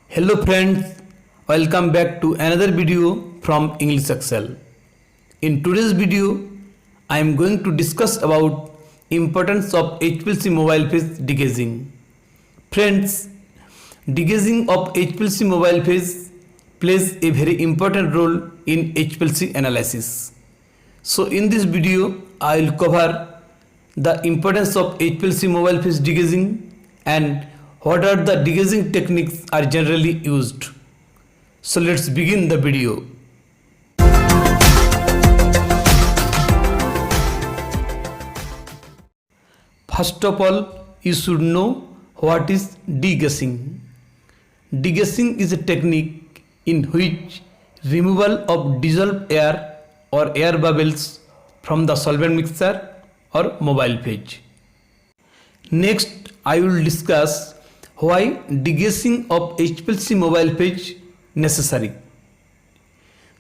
Hello friends, welcome back to another video from English Excel. In today's video, I am going to discuss about importance of HPLC mobile phase degazing. Friends, degazing of HPLC mobile phase plays a very important role in HPLC analysis. So in this video, I will cover the importance of HPLC mobile phase degazing and what are the degazing techniques are generally used. So let's begin the video. First of all, you should know what is degazing. Degazing is a technique in which removal of dissolved air or air bubbles from the solvent mixture or mobile phase. Next, I will discuss why degazing of HPLC mobile phase necessary.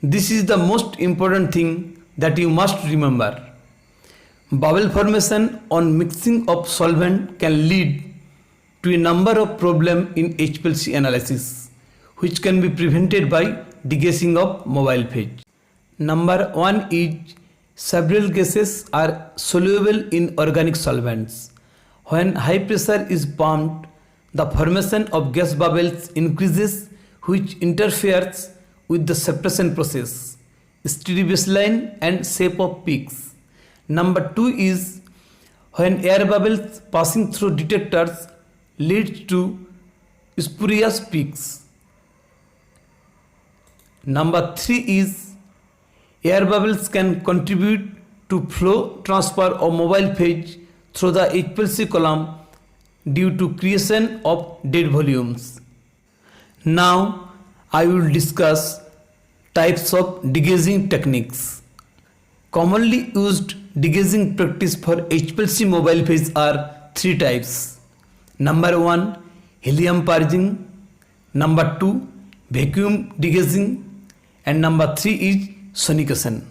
This is the most important thing that you must remember. Bubble formation on mixing of solvent can lead to a number of problems in HPLC analysis, which can be prevented by degazing of mobile phase. Number 1 is several gases are soluble in organic solvents. When high pressure is pumped, the formation of gas bubbles increases, which interferes with the separation process, steady baseline and shape of peaks. Number 2 is when air bubbles passing through detectors leads to spurious peaks. Number 3 is air bubbles can contribute to flow transfer of mobile phase through the HPLC column due to creation of dead volumes. Now I will discuss types of degazing techniques. Commonly used degazing practice for HPLC mobile phase are 3 types. Number 1, helium purging. Number 2, vacuum degazing. And number 3 is sonication.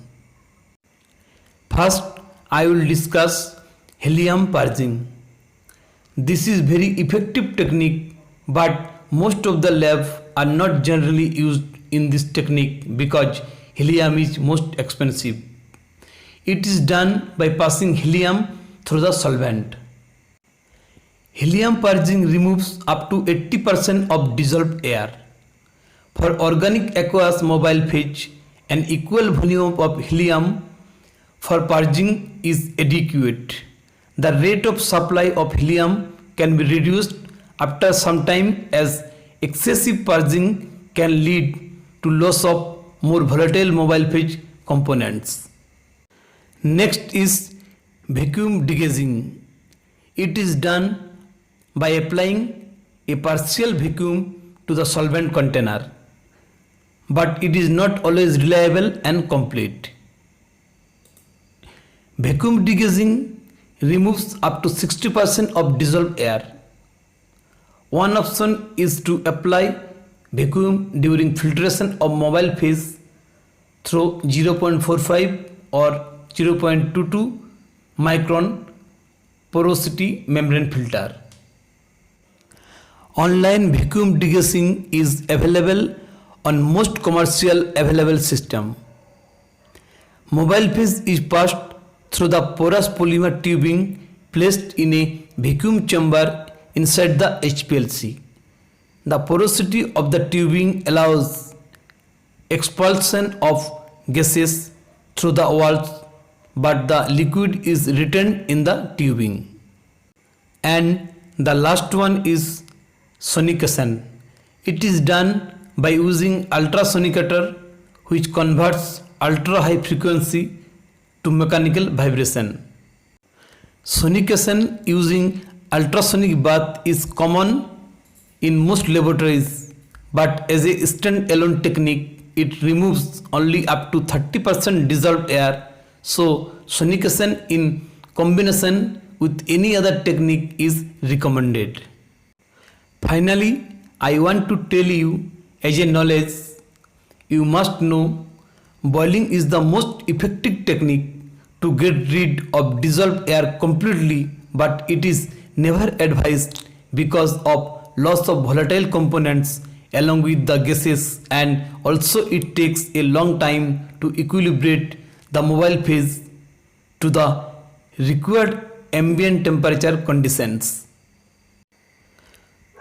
First, I will discuss helium purging. This is very effective technique, but most of the labs are not generally used in this technique because helium is most expensive. It is done by passing helium through the solvent. Helium purging removes up to 80% of dissolved air. For organic aqueous mobile phase, an equal volume of helium for purging is adequate. The rate of supply of helium can be reduced after some time as excessive purging can lead to loss of more volatile mobile phase components. Next is vacuum degazing. It is done by applying a partial vacuum to the solvent container, but it is not always reliable and complete. Vacuum degazing removes up to 60% of dissolved air. One option is to apply vacuum during filtration of mobile phase through 0.45 or 0.22 micron porosity membrane filter. Online vacuum degazing is available on most commercial available system. Mobile phase is passed through the porous polymer tubing placed in a vacuum chamber inside the HPLC. The porosity of the tubing allows expulsion of gases through the walls, but the liquid is retained in the tubing. And the last one is sonication. It is done by using ultrasonicator, which converts ultra high frequency to mechanical vibration. Sonication using ultrasonic bath is common in most laboratories, but as a stand-alone technique, it removes only up to 30% dissolved air. So sonication in combination with any other technique is recommended. Finally, I want to tell you as a knowledge, you must know boiling is the most effective technique to get rid of dissolved air completely, but it is never advised because of loss of volatile components along with the gases, and also it takes a long time to equilibrate the mobile phase to the required ambient temperature conditions.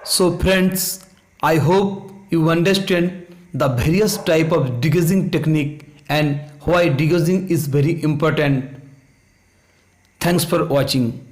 So friends, I hope you understand the various type of degassing technique and why degassing is very important. Thanks for watching.